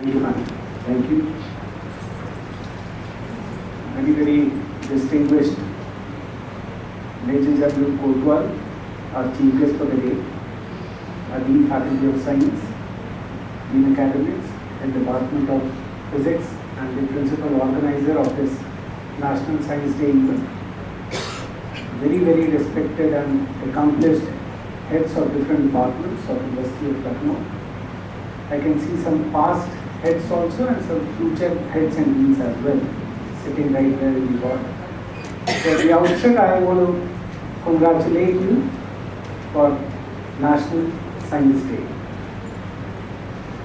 Thank you, ma'am. Thank you. Very, very distinguished Major General Kotwal, our Chief Guest for the day, our Dean Faculty of Science, Dean Academics, and Department of Physics, and the Principal Organizer of this National Science Day event. Very, very respected and accomplished heads of different departments of University of Lucknow. I can see some past heads also and some future heads and deans as well, sitting right there in the board. So at the outset, I want to congratulate you for National Science Day.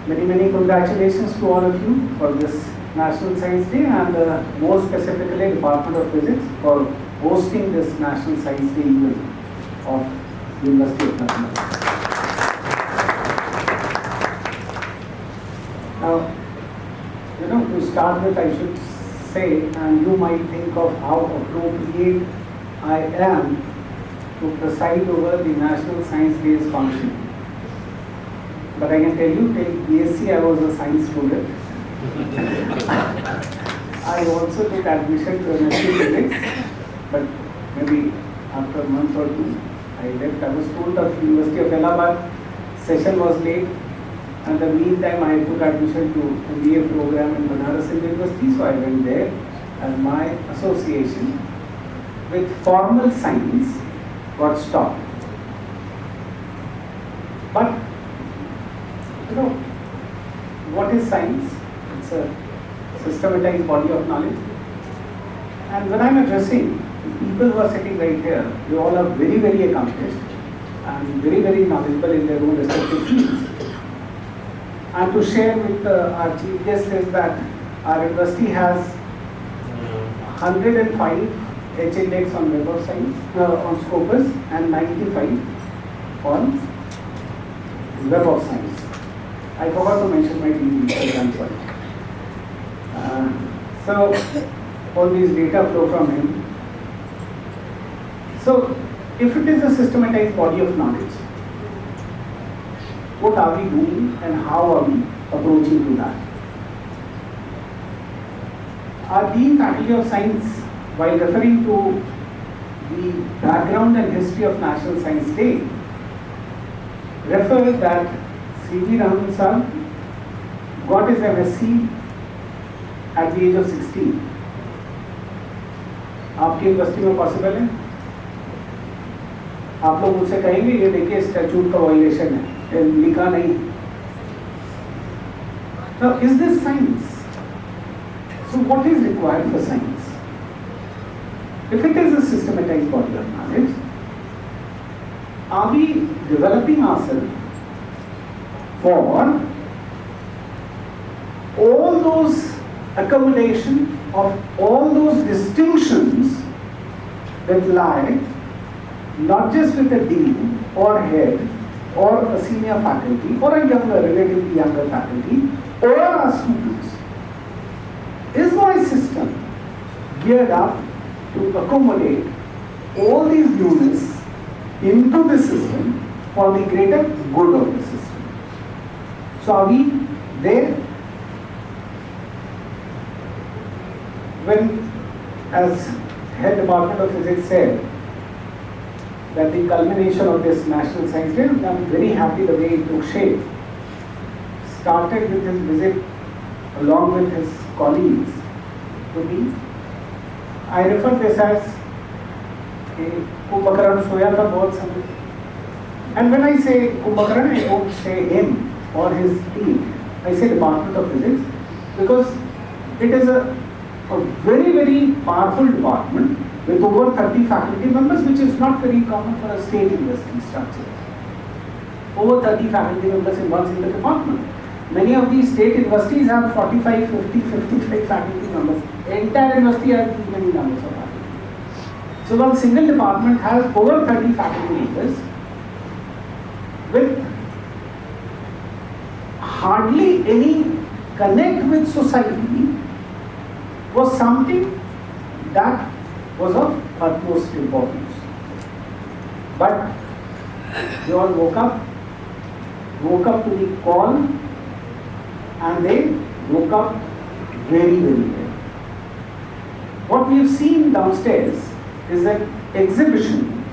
Many, many congratulations to all of you for this National Science Day, and more specifically Department of Physics for hosting this National Science Day event of University of Lucknow. Now, to start with, I should say, and you might think of how appropriate I am to preside over the National Science Day's function. But I can tell you, till BSc I was a science student. I also took admission to MSc Physics, but maybe after a month or two, I left. I was told of University of Allahabad, session was late. And in the meantime, I took admission to MBA program in Banaras University, so I went there, and my association with formal science got stopped. But, what is science? It's a systematized body of knowledge. And when I'm addressing the people who are sitting right here, they all are very, very accomplished and very, very knowledgeable in their own respective fields. And to share with our chief guest is that our university has 105 H index on Web of Science, on Scopus, and 95 on Web of Science. I forgot to mention my degree, I'm sorry. So all these data flow from him. So if it is a systematized body of knowledge, what are we doing and how are we approaching to that? Our Dean Faculty of Science, while referring to the background and history of National Science Day, referred that C.V. Raman sir got his MSc at the age of 16. आपकी university में possible है? आप लोग मुझसे कहेंगे ये देखिए statute का वायलेशन है, लिखा नहीं. Now, is this science? So, what is required for science? If it is a systematized body of knowledge, are we developing ourselves for all those accommodation of all those distinctions that lie not just with a dean or head or a senior faculty or a younger, relatively younger faculty or our students? Is my system geared up to accommodate all these newness into the system for the greater good of the system? So are we there? When, as Head Department of Physics said, that the culmination of this National Science Day, I'm very happy the way it took shape, started with his visit along with his colleagues to me. I refer this as Kumbhakaran soya tha bahut samay. And when I say Kumbhakaran, I don't say him or his team. I say Department of Physics because it is a very, very powerful department with over 30 faculty members, which is not very common for a state university structure. Over 30 faculty members in one single department. Many of these state universities have 45, 50, 55 faculty members. The entire university has these many numbers of faculty. So one single department has over 30 faculty members with hardly any connect with society was something that was of utmost importance. But they all woke up to the call and they woke up very, very well. What we've seen downstairs is an exhibition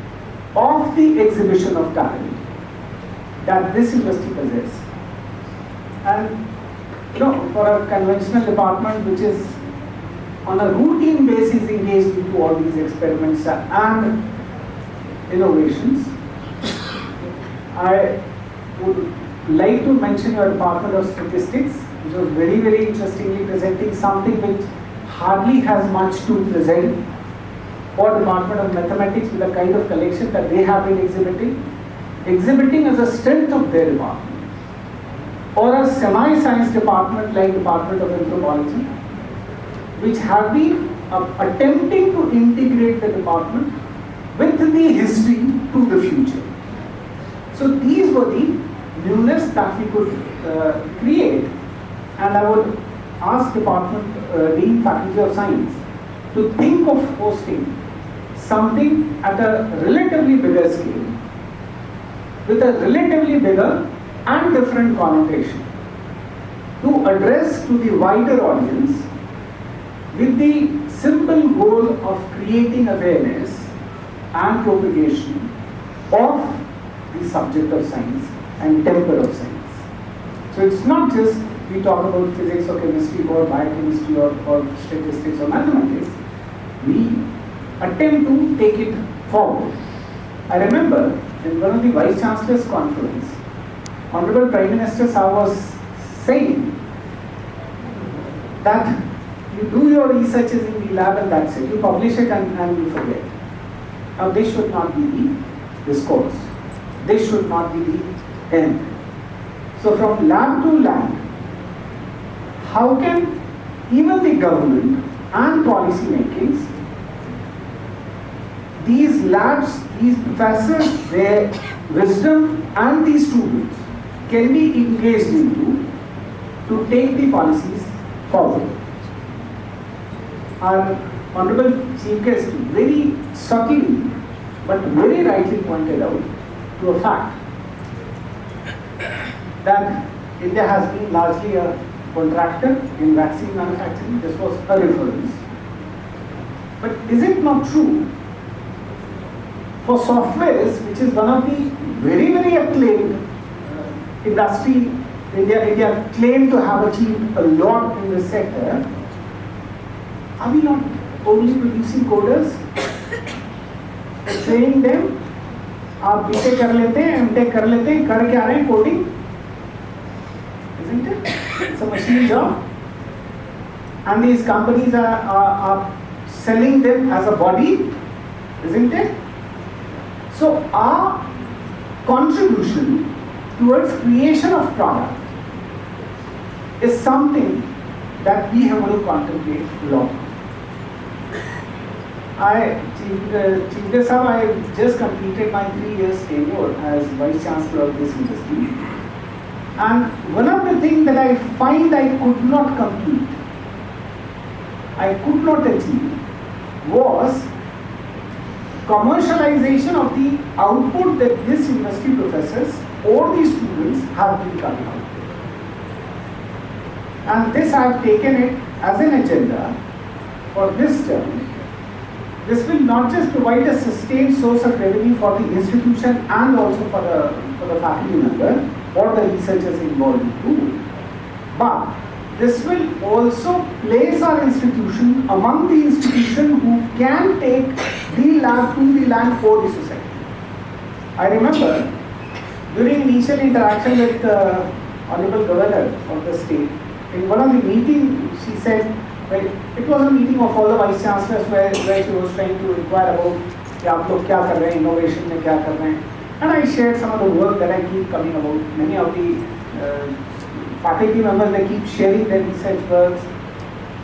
of the exhibition of talent that this university possesses. And for a conventional department which is on a routine basis engaged into all these experiments and innovations, I would like to mention your Department of Statistics, which was very, very interestingly presenting something which hardly has much to present, or Department of Mathematics with the kind of collection that they have been exhibiting as a strength of their department, or a semi-science department like Department of Anthropology, which have been attempting to integrate the department with the history to the future. So these were the newness that we could create, and I would ask Dean Faculty of Science to think of hosting something at a relatively bigger scale, with a relatively bigger and different connotation, to address to the wider audience with the simple goal of creating awareness and propagation of the subject of science and temper of science. So it's not just we talk about physics or chemistry or biochemistry or statistics or mathematics. We attempt to take it forward. I remember in one of the Vice Chancellor's conference, Honorable Prime Minister Sahab was saying that you do your researches in the lab and that's it. You publish it and you forget. Now this should not be the discourse. This should not be the end. So from lab to lab, how can even the government and policy makings, these labs, these professors, their wisdom and these students can be engaged into to take the policies forward. Our Honorable Chief Guest very subtly but very rightly pointed out to a fact that India has been largely a contractor in vaccine manufacturing. This was a reference. But is it not true for softwares, which is one of the very, very acclaimed industry, India claimed to have achieved a lot in this sector, are we not only producing coders, training them? आप BTech कर लेते हैं, MTech कर लेते हैं, कर क्या रहे हैं? Coding, isn't it? It's a machine job, and these companies are selling them as a body, isn't it? So our contribution towards creation of product is something that we have to contemplate a lot. Chief Guest Sahab, I just completed my 3 years tenure as Vice Chancellor of this university. And one of the things that I find I could not complete, I could not achieve, was commercialization of the output that this university professors or the students have been coming out with. And this I have taken it as an agenda for this term. This will not just provide a sustained source of revenue for the institution and also for the faculty member or the researchers involved too, but this will also place our institution among the institutions who can take the lab to the land for the society. I remember during initial interaction with the Honorable Governor of the state, in one of the meetings she said, well, it was a meeting of all the Vice Chancellors where she was trying to inquire about कि आप लोग क्या कर रहे हैं, innovation में क्या कर रहे हैं, and I shared some of the work that I keep coming about. Many of the faculty members, they keep sharing their research works,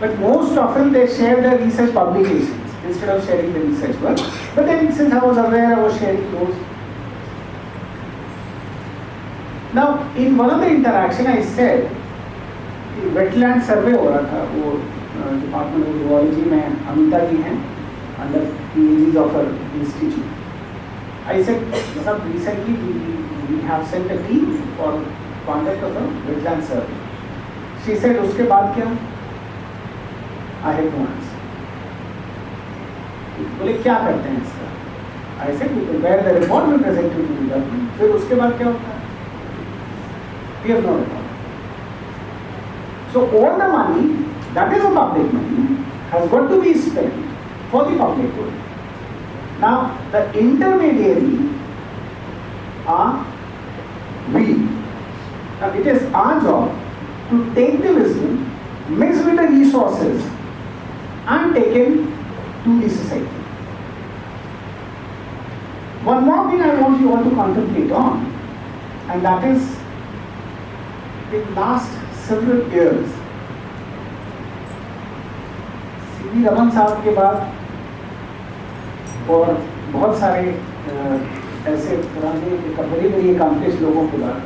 but most often they share their research publications instead of sharing the research work. But then since I was aware, I was sharing those. Now, in one of the interaction, I said, wetland survey हो रहा था, वो Department of Zoology में अमिता जी हैं, under PhDs of her institute. I said, recently we have sent a team for conduct of a wetland survey. She said, उसके बाद क्या? I had no answer. बोले क्या करते हैं इसका? I said, we prepare the report, we present it to the government. फिर उसके बाद क्या होता है? We have no report. So all the money, that is a public money, has got to be spent for the public good. Now, the intermediary are we. Now, it is our job to take the wisdom, mix with the resources, and take it to the society. One more thing I want you all to contemplate on, and that is in last several years, C.V. Raman साहब के बाद और बहुत सारे ऐसे पुराने बड़े बड़े अकम्प्लिश लोगों के बाद,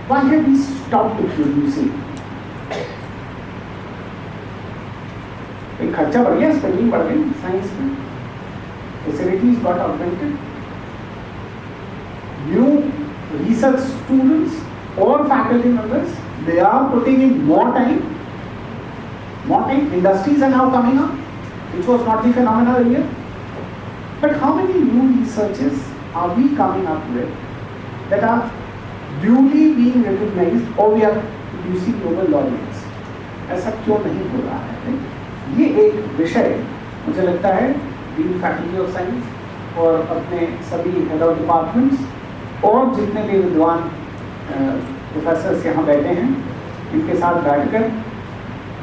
why have we stopped producing? एक खर्चा बढ़ गया, स्पेंडिंग बढ़ गई साइंस में, facilities got augmented, new research students or faculty members, they are putting in more time. Industries are now coming up, which was not the phenomenon earlier. But how many new researches are we coming up with that are duly being recognized or we are producing global laureates? ऐसा क्यों नहीं हो रहा है? ये एक विषय मुझे लगता है डीन फैकल्टी ऑफ साइंस और अपने सभी हेड ऑफ डिपार्टमेंट्स और जितने भी विद्वान प्रोफेसर्स यहाँ बैठे हैं, इनके साथ बैठकर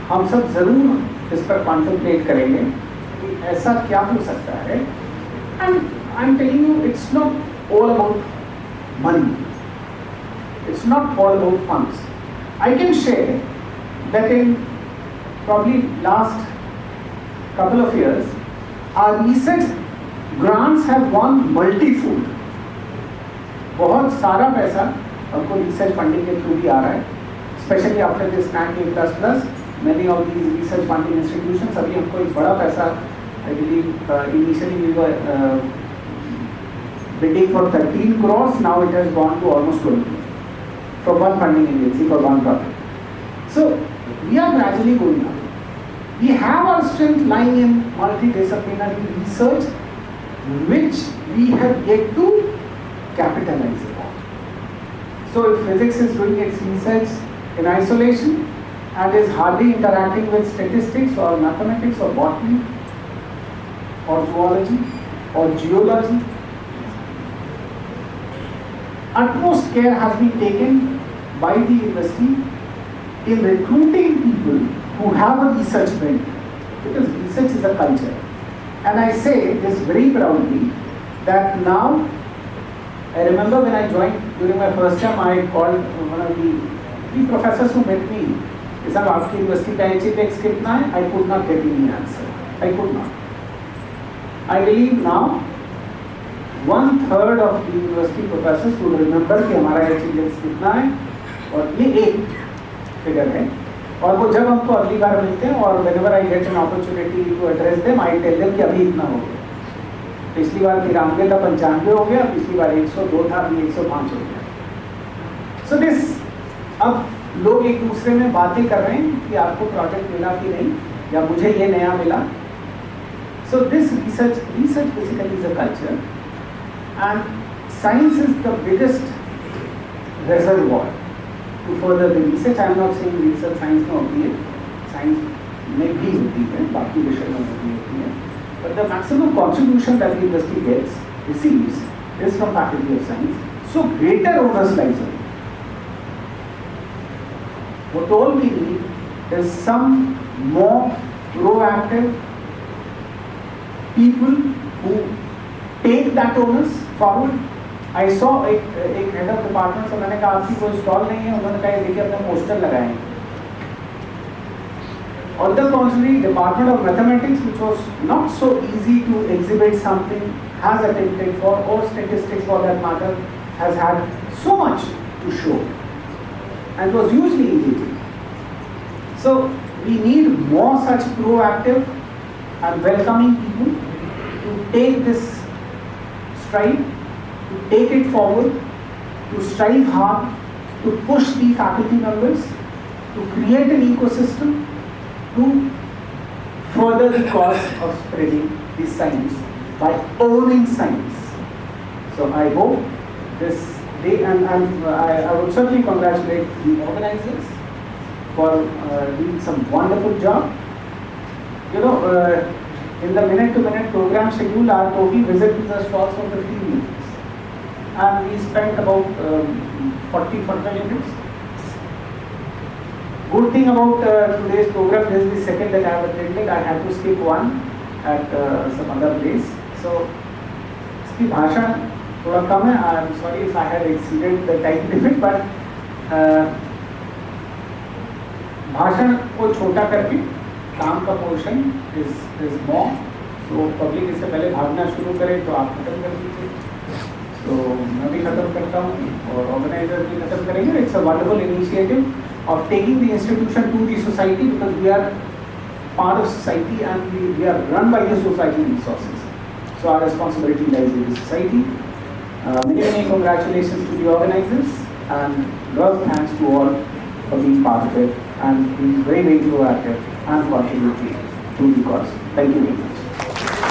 हम सब ज़रूर इस पर कॉन्सेंट्रेट करेंगे कि ऐसा क्या हो सकता है. And I am telling you, it's not all about money, it's not all about funds. I can share that in probably last couple of years, our research grants have gone multi-fold. बहुत सारा पैसा हमको research funding के through भी आ रहा है, specially after this 98++. Many of these research funding institutions अभी हमको एक बड़ा पैसा, I believe initially we were bidding for 13 crores, now it has gone to almost 20 from one funding agency for one project. So we are gradually going up. We have our strength lying in multidisciplinary research, which we have yet to capitalize upon. So if physics is doing its research in isolation and is hardly interacting with statistics or mathematics or botany or zoology or geology, utmost care has been taken by the university in recruiting people who have a research bent, because research is a culture. And I say this very proudly that now, I remember when I joined during my first term, I called one of the professors who met me. He said, आपकी university का HTX कितना है? I could not get any answer. I could not. I believe now 1/3 of the university professors would remember कि हमारा HTX कितना है, और ये एक फिगर है. और वो जब हमको अगली बार मिलते हैं और whenever I get an opportunity to address them, I tell them कि अभी इतना हो गया. पिछली बार 93 का 95 हो गया, पिछली बार 102 था, अभी 105 हो गया. So this, अब लोग एक दूसरे में बातें कर रहे हैं कि आपको प्रोजेक्ट मिला कि नहीं, या मुझे ये नया मिला. So this research basically is a culture, and science is the biggest reservoir to further the research. I am not saying research science में होती है, science में भी होती है, बाकी विषय में भी होती है, but the maximum contribution that the university receives is from faculty of science. So greater onus lies on it. What all we need is some more proactive people who take that onus forward. I saw एक head of department से मैंने कहा आपकी कोई stall नहीं है, उन्होंने कहा देखिए अपना पोस्टर लगाएं. On the contrary, Department of Mathematics, which was not so easy to exhibit something, has attempted for, or statistics for that matter, has had so much to show and was hugely engaging. So we need more such proactive and welcoming people to take this stride, to take it forward, to strive hard, to push the faculty members to create an ecosystem to further the cause of spreading the science by owning science. So I hope this day, and I would certainly congratulate the organizers for doing some wonderful job. You know, in the minute-to-minute program schedule, our total visit to the stalls for 15 minutes, and we spent about 40-45 minutes. Good thing about today's program, this is the second that I have attended. I had to skip one at some other place. So, इसकी भाषा थोड़ा कम है. I am sorry if I had exceeded the time limit, but भाषण को छोटा करके काम का portion is more. So public इससे पहले भागना शुरू करे तो आप खत्म कर दीजिए. So मैं भी खत्म करता हूँ और ऑर्गेनाइजर भी खत्म करेंगे. It's a wonderful initiative of taking the institution to the society, because we are part of society and we are run by the society resources. So our responsibility lies with the society. Many congratulations to the organizers, and lot of thanks to all for being part of it and being very proactive and contributing to the cause. Thank you very much.